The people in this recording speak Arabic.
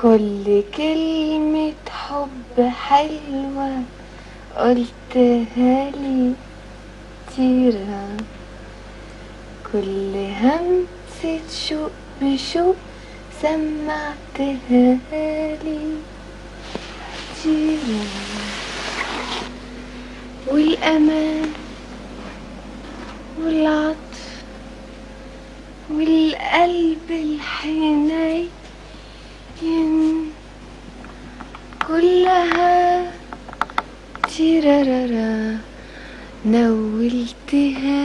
كل كلمة حب حلوة قلتها لي كتيرة، كل همسة شوق بشوق سمعتها لي كتيرة. والأمان والعطف والقلب الحنين كلها تيرارارا نولتها